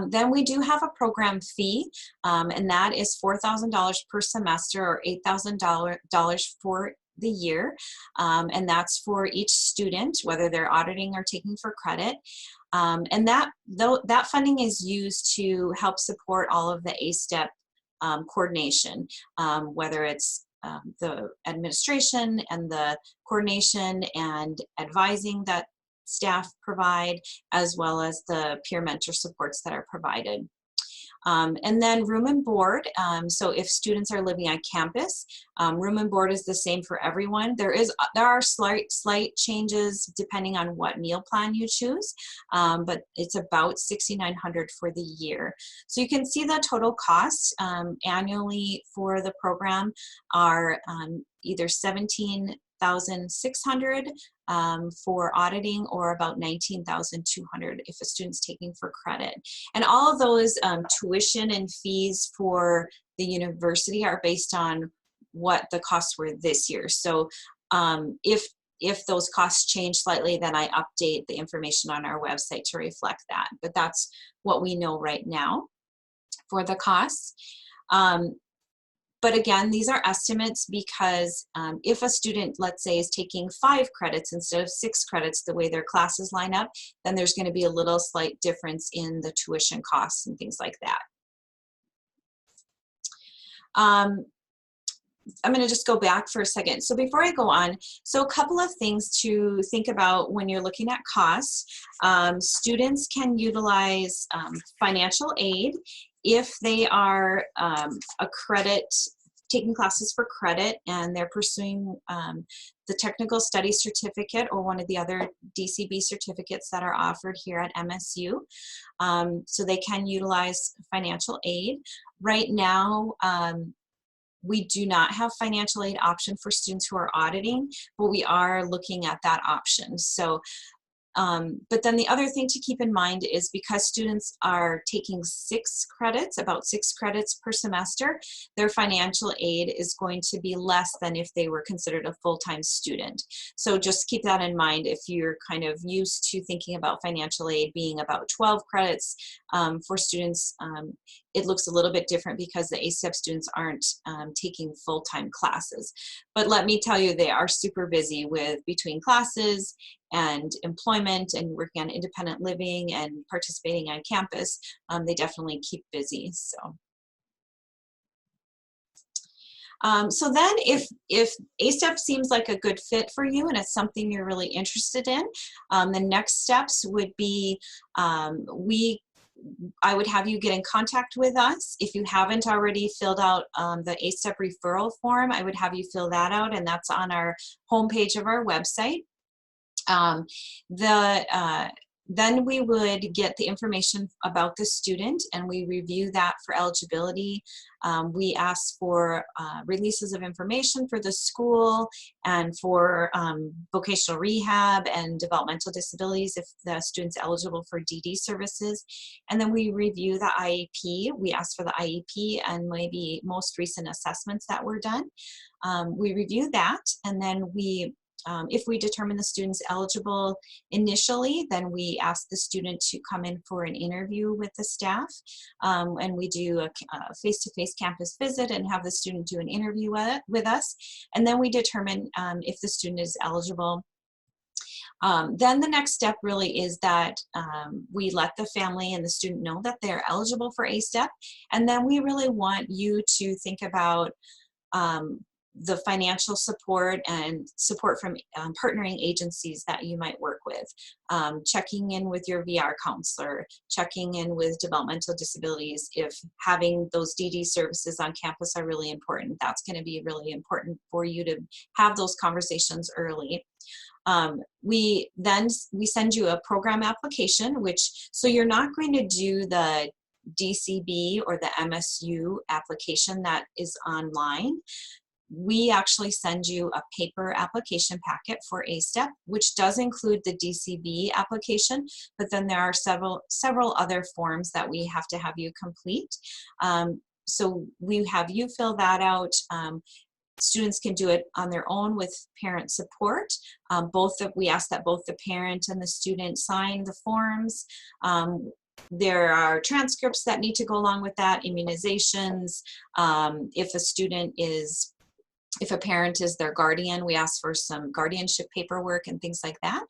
Then we do have a program fee, and that is $4,000 per semester, or $8,000 for the year, and that's for each student, whether they're auditing or taking for credit. And that funding is used to help support all of the ASTEP coordination, whether it's the administration and the coordination and advising that staff provide, as well as the peer mentor supports that are provided. And then room and board. So if students are living on campus, room and board is the same for everyone. There are slight changes depending on what meal plan you choose, but it's about $6,900 for the year. So you can see the total costs annually for the program are either $17,600 for auditing, or about $19,200 if a student's taking for credit. And all of those tuition and fees for the university are based on what the costs were this year. So if those costs change slightly, then I update the information on our website to reflect that. But that's what we know right now for the costs. But again, these are estimates because if a student, let's say, is taking 5 credits instead of 6 credits, the way their classes line up, then there's going to be a little slight difference in the tuition costs and things like that. I'm going to just go back for a second. So before I go on, so a couple of things to think about when you're looking at costs. Students can utilize financial aid if they are taking classes for credit and they're pursuing the technical studies certificate or one of the other DCB certificates that are offered here at MSU. So they can utilize financial aid. Right now, we do not have financial aid option for students who are auditing, but we are looking at that option. So, but then the other thing to keep in mind is because students are taking 6 credits, about 6 credits per semester, their financial aid is going to be less than if they were considered a full-time student. So just keep that in mind if you're kind of used to thinking about financial aid being about 12 credits for students. It looks a little bit different because the ASTEP students aren't taking full-time classes. But let me tell you, they are super busy with between classes and employment and working on independent living and participating on campus. They definitely keep busy. So then if ASTEP seems like a good fit for you and it's something you're really interested in, the next steps would be I would have you get in contact with us. If you haven't already filled out the ASTEP referral form, I would have you fill that out, and that's on our homepage of our website. Then we would get the information about the student and we review that for eligibility. We ask for releases of information for the school and for vocational rehab and developmental disabilities if the student's eligible for DD services. And then we review the IEP. We ask for the IEP and maybe most recent assessments that were done. We review that, and then if we determine the student's eligible initially, then we ask the student to come in for an interview with the staff, and we do a face-to-face campus visit and have the student do an interview with us, and then we determine if the student is eligible. Then the next step really is that we let the family and the student know that they're eligible for ASTEP, and then we really want you to think about the financial support and support from partnering agencies that you might work with, checking in with your VR counselor, checking in with developmental disabilities. If having those DD services on campus are really important, that's going to be really important for you to have those conversations early. We send you a program application, so you're not going to do the DCB or the MSU application that is online. We actually send you a paper application packet for ASTEP, which does include the DCB application, but then there are several other forms that we have to have you complete. So we have you fill that out. Students can do it on their own with parent support. We ask that both the parent and the student sign the forms. There are transcripts that need to go along with that, immunizations. If a parent is their guardian, we ask for some guardianship paperwork and things like that.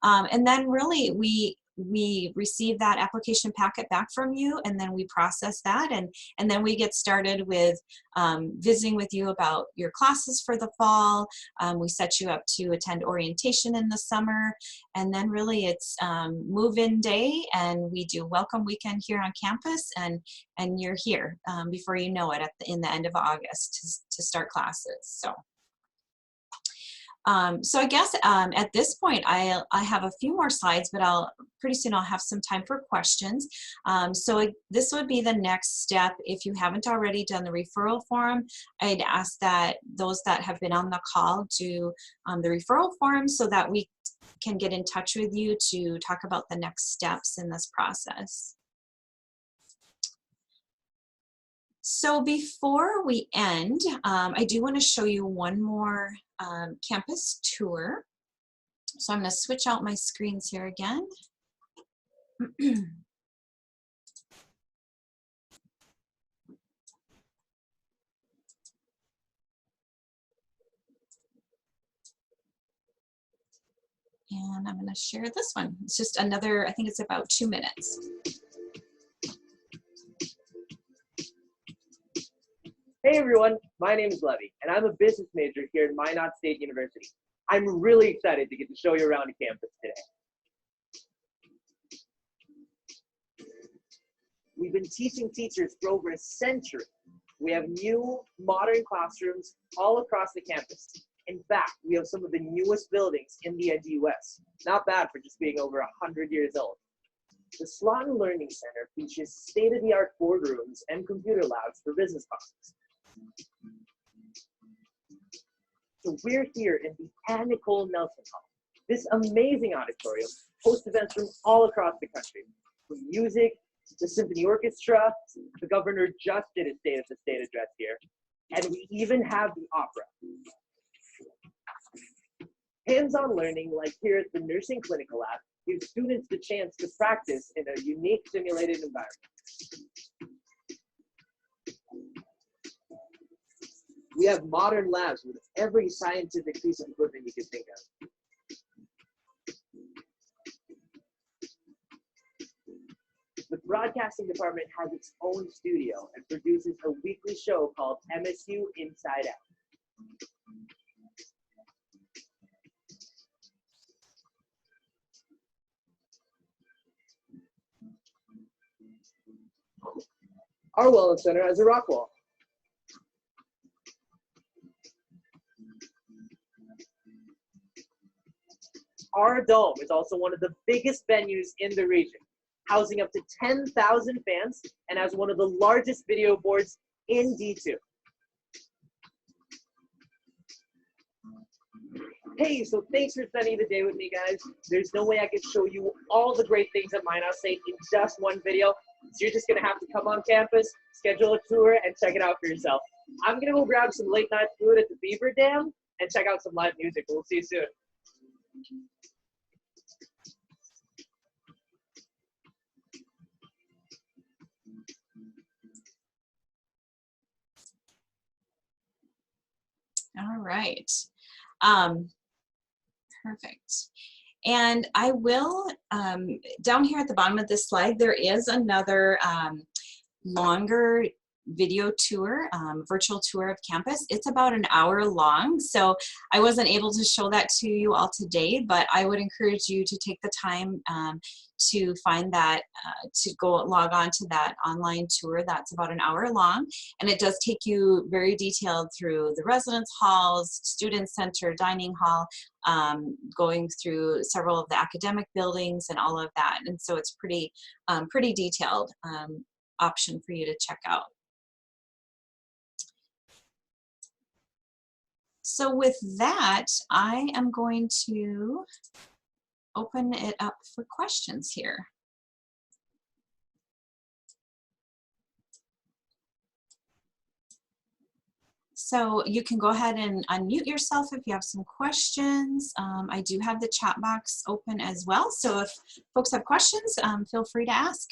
And then really we we receive that application packet back from you, and then we process that, and then we get started with visiting with you about your classes for the fall. We set you up to attend orientation in the summer, and then really it's move-in day, and we do welcome weekend here on campus, and you're here before you know it in the end of August to start classes. So I guess at this point I have a few more slides, but pretty soon I'll have some time for questions. This would be the next step. If you haven't already done the referral form, I'd ask that those that have been on the call do the referral form so that we can get in touch with you to talk about the next steps in this process. So before we end, I do want to show you one more campus tour. So I'm going to switch out my screens here again. And I'm going to share this one. It's just another, I think it's about 2 minutes. Hey everyone, my name is Levy, and I'm a business major here at Minot State University. I'm really excited to get to show you around campus today. We've been teaching teachers for over a century. We have new, modern classrooms all across the campus. In fact, we have some of the newest buildings in the NDUS. Not bad for just being over 100 years old. The Slotin Learning Center features state-of-the-art boardrooms and computer labs for business classes. So we're here in the Anne Nicole Nelson Hall. This amazing auditorium hosts events from all across the country, from music, the symphony orchestra. The governor just did a State of the State address here, and we even have the opera. Hands-on learning, like here at the Nursing Clinical Lab, gives students the chance to practice in a unique simulated environment. We have modern labs with every scientific piece of equipment you can think of. The broadcasting department has its own studio and produces a weekly show called MSU Inside Out. Our Wellness Center has a rock wall. Our dome is also one of the biggest venues in the region, housing up to 10,000 fans and has one of the largest video boards in D2. Hey, so thanks for spending the day with me, guys. There's no way I could show you all the great things at Minot State in just one video, so you're just gonna have to come on campus, schedule a tour, and check it out for yourself. I'm gonna go grab some late night food at the Beaver Dam and check out some live music. We'll see you soon. All right. Perfect. And I will, down here at the bottom of this slide, there is another longer video tour, virtual tour of campus. It's about an hour long, so I wasn't able to show that to you all today, but I would encourage you to take the time to find that, to go log on to that online tour. That's about an hour long, and it does take you very detailed through the residence halls, student center, dining hall, going through several of the academic buildings and all of that, and so it's pretty detailed option for you to check out. So with that, I am going to open it up for questions here. So you can go ahead and unmute yourself if you have some questions. I do have the chat box open as well. So if folks have questions, feel free to ask.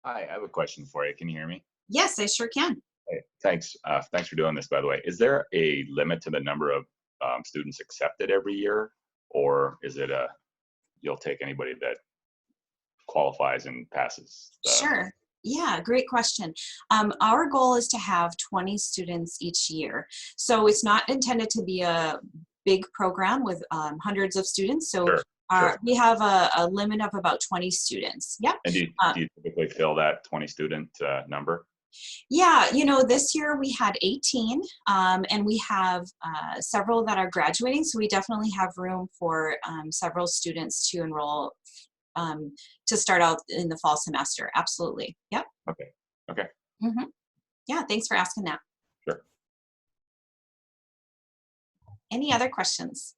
Hi, I have a question for you. Can you hear me? Yes, I sure can. Hey, thanks. Thanks for doing this, by the way. Is there a limit to the number of students accepted every year, or is it you'll take anybody that qualifies and passes? Sure. Yeah, great question. Our goal is to have 20 students each year. So it's not intended to be a big program with hundreds of students. So Sure. we have a limit of about 20 students. Yep. And do you typically fill that 20 student number? Yeah, this year we had 18, and we have several that are graduating. So we definitely have room for several students to enroll to start out in the fall semester. Absolutely. Yep. Okay. Mm-hmm. Yeah, thanks for asking that. Sure. Any other questions?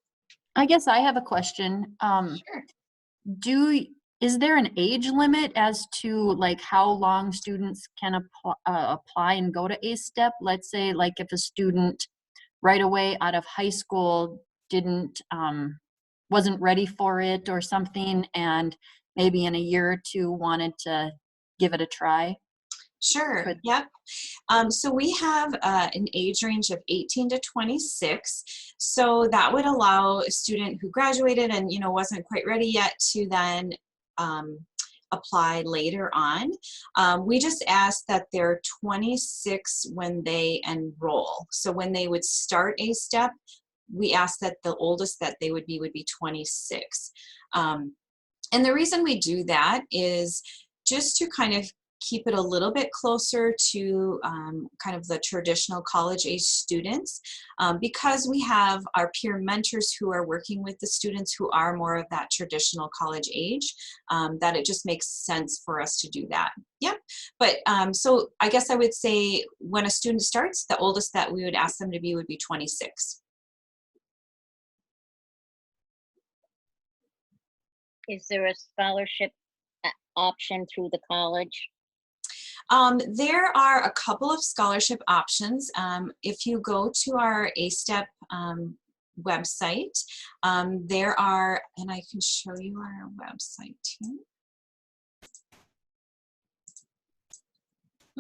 I guess I have a question. Sure. Is there an age limit as to like how long students can apply and go to ASTEP? Let's say like if a student right away out of high school wasn't ready for it or something, and maybe in a year or two wanted to give it a try? Sure. Yep. So we have an age range of 18 to 26. So that would allow a student who graduated and wasn't quite ready yet to then apply later on. We just ask that they're 26 when they enroll. So when they would start ASTEP, we ask that the oldest that they would be 26. And the reason we do that is just to kind of keep it a little bit closer to kind of the traditional college age students, because we have our peer mentors who are working with the students who are more of that traditional college age, that it just makes sense for us to do that. Yep. But so I guess I would say when a student starts, the oldest that we would ask them to be would be 26. Is there a scholarship option through the college? There are a couple of scholarship options. If you go to our ASTEP website, there are, and I can show you our website too.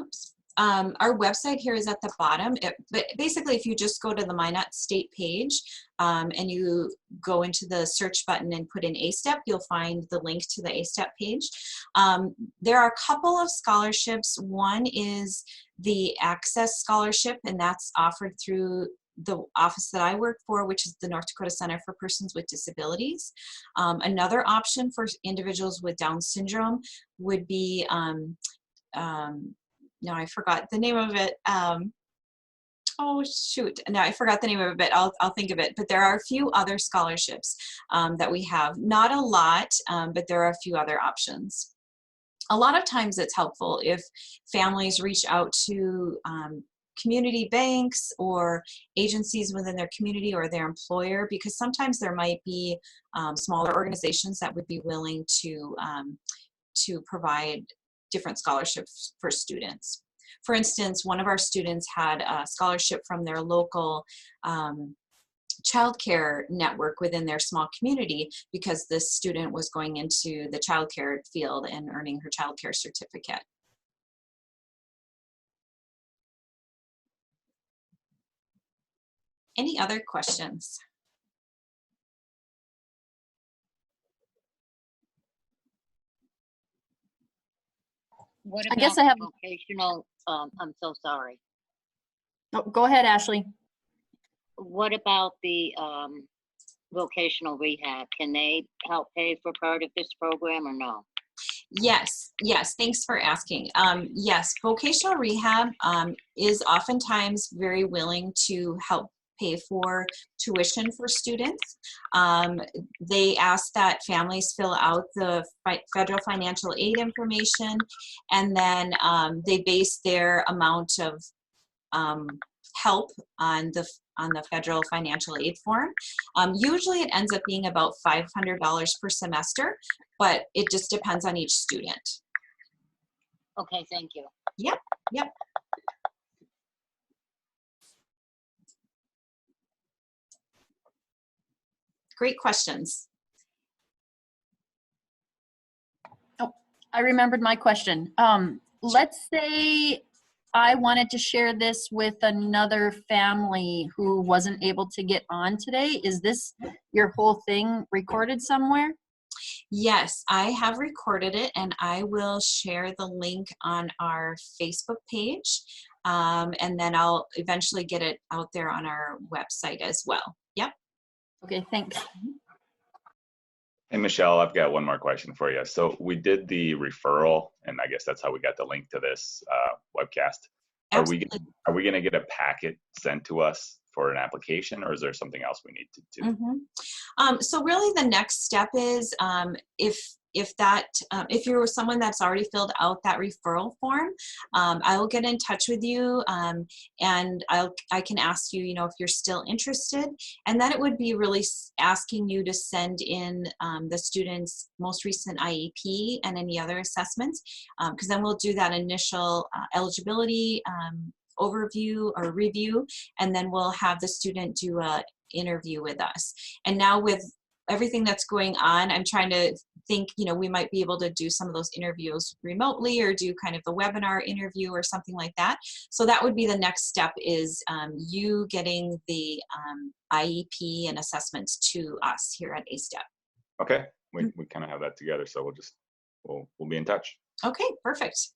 Oops. Our website here is at the bottom. But basically, if you just go to the Minot State page and you go into the search button and put in ASTEP, you'll find the link to the ASTEP page. There are a couple of scholarships. One is the Access Scholarship, and that's offered through the office that I work for, which is the North Dakota Center for Persons with Disabilities. Another option for individuals with Down syndrome would be now I forgot the name of it. Oh shoot! Now I forgot the name of it. I'll think of it. But there are a few other scholarships that we have. Not a lot, but there are a few other options. A lot of times it's helpful if families reach out to community banks or agencies within their community or their employer, because sometimes there might be smaller organizations that would be willing to provide different scholarships for students. For instance, one of our students had a scholarship from their local childcare network within their small community because this student was going into the childcare field and earning her childcare certificate. Any other questions? What I about guess I have. vocational, I'm so sorry. Oh, go ahead, Ashley. What about the vocational rehab? Can they help pay for part of this program or no? Yes, thanks for asking. Yes, vocational rehab is oftentimes very willing to help pay for tuition for students. They ask that families fill out the federal financial aid information, and then they base their amount of help on the federal financial aid form. Usually it ends up being about $500 per semester, but it just depends on each student. Okay, thank you. Yep. Great questions. Oh, I remembered my question. Let's say I wanted to share this with another family who wasn't able to get on today. Is this your whole thing recorded somewhere? Yes, I have recorded it, and I will share the link on our Facebook page, and then I'll eventually get it out there on our website as well. Yep. Okay, thanks. Hey, Michelle, I've got one more question for you. So we did the referral, and I guess that's how we got the link to this webcast. Are we going to get a packet sent to us for an application, or is there something else we need to do? So really the next step is if you're someone that's already filled out that referral form, I will get in touch with you, and I can ask you, if you're still interested, and then it would be really asking you to send in the student's most recent IEP and any other assessments, because then we'll do that initial eligibility overview or review, and then we'll have the student do a interview with us. And now with everything that's going on, I'm trying to think, we might be able to do some of those interviews remotely, or do kind of a webinar interview or something like that. So that would be the next step, is you getting the IEP and assessments to us here at ASTEP. Okay, we kind of have that together, so we'll be in touch. Okay, perfect.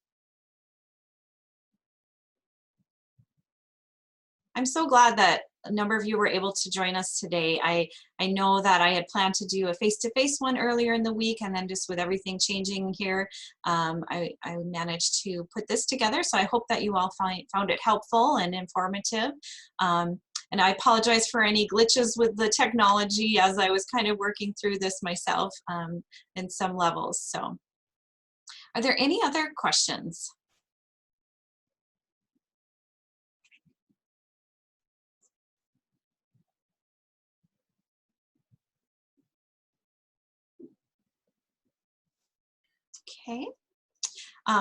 I'm so glad that a number of you were able to join us today. I know that I had planned to do a face-to-face one earlier in the week, and then just with everything changing here, I managed to put this together. So I hope that you all found it helpful and informative. And I apologize for any glitches with the technology, as I was kind of working through this myself in some levels. So are there any other questions? Okay.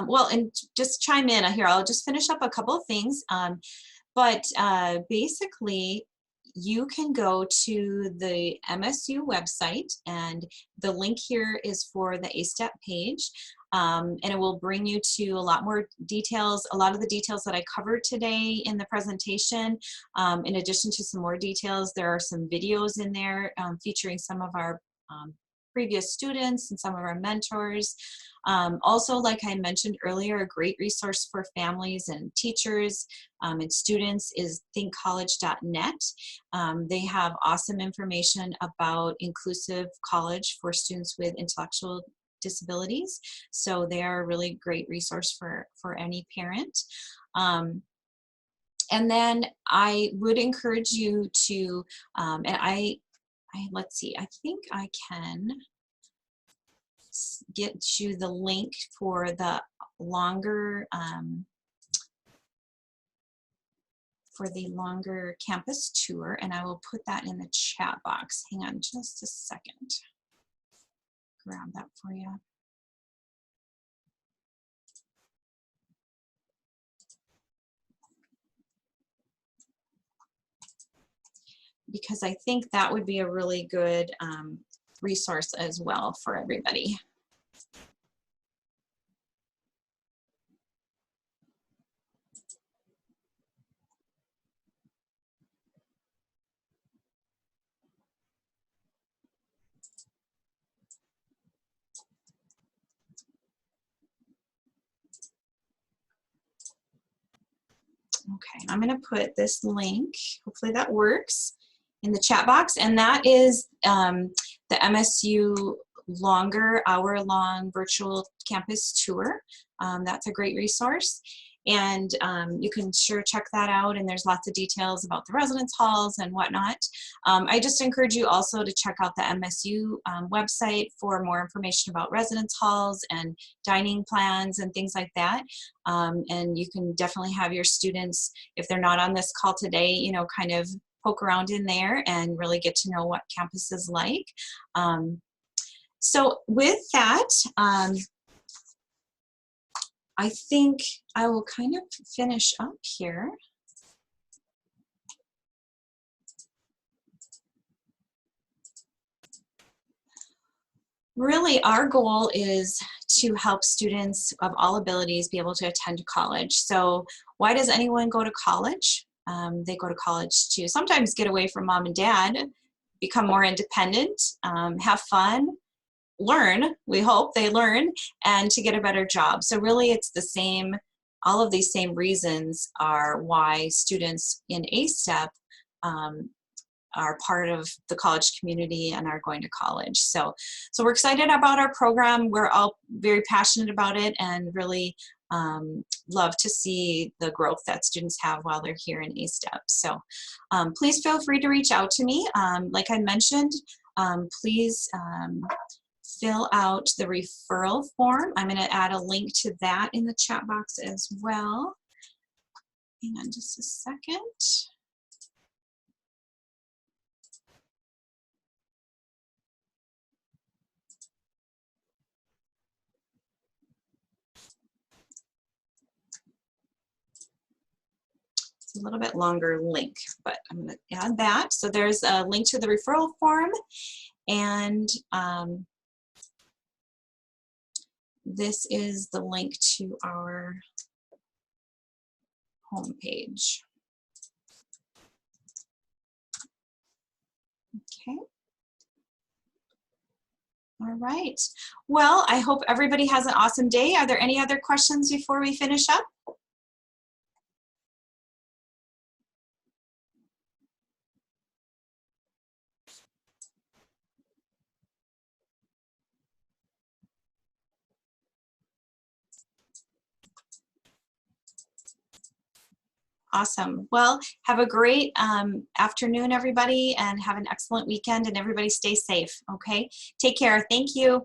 Well, and just chime in here. I'll just finish up a couple of things. But basically, you can go to the MSU website, and the link here is for the ASTEP page. And it will bring you to a lot more details, a lot of the details that I covered today in the presentation. In addition to some more details, there are some videos in there featuring some of our previous students and some of our mentors. Also, like I mentioned earlier, a great resource for families and teachers and students is thinkcollege.net. They have awesome information about inclusive college for students with intellectual disabilities. So they are a really great resource for any parent. And then I would encourage you to, let's see, I think I can get you the link for the longer campus tour, and I will put that in the chat box. Hang on just a second. Grab that for you. Because I think that would be a really good resource as well for everybody. Okay, I'm going to put this link, hopefully that works, in the chat box, and that is the MSU longer hour-long virtual campus tour. That's a great resource, and you can sure check that out, and there's lots of details about the residence halls and whatnot. I just encourage you also to check out the MSU website for more information about residence halls and dining plans and things like that. And you can definitely have your students, if they're not on this call today, kind of poke around in there and really get to know what campus is like. So with that, I think I will kind of finish up here. Really, our goal is to help students of all abilities be able to attend college. So why does anyone go to college? They go to college to sometimes get away from mom and dad, become more independent, have fun, learn, we hope they learn, and to get a better job. So really it's the same, all of these same reasons are why students in ASTEP are part of the college community and are going to college. So we're excited about our program. We're all very passionate about it and really love to see the growth that students have while they're here in ASTEP. So please feel free to reach out to me. Like I mentioned, please fill out the referral form. I'm going to add a link to that in the chat box as well. Hang on just a second. It's a little bit longer link, but I'm going to add that. So there's a link to the referral form, and this is the link to our homepage. Okay. All right. Well, I hope everybody has an awesome day. Are there any other questions before we finish up? Awesome. Well, have a great afternoon, everybody, and have an excellent weekend, and everybody stay safe, okay? Take care. Thank you.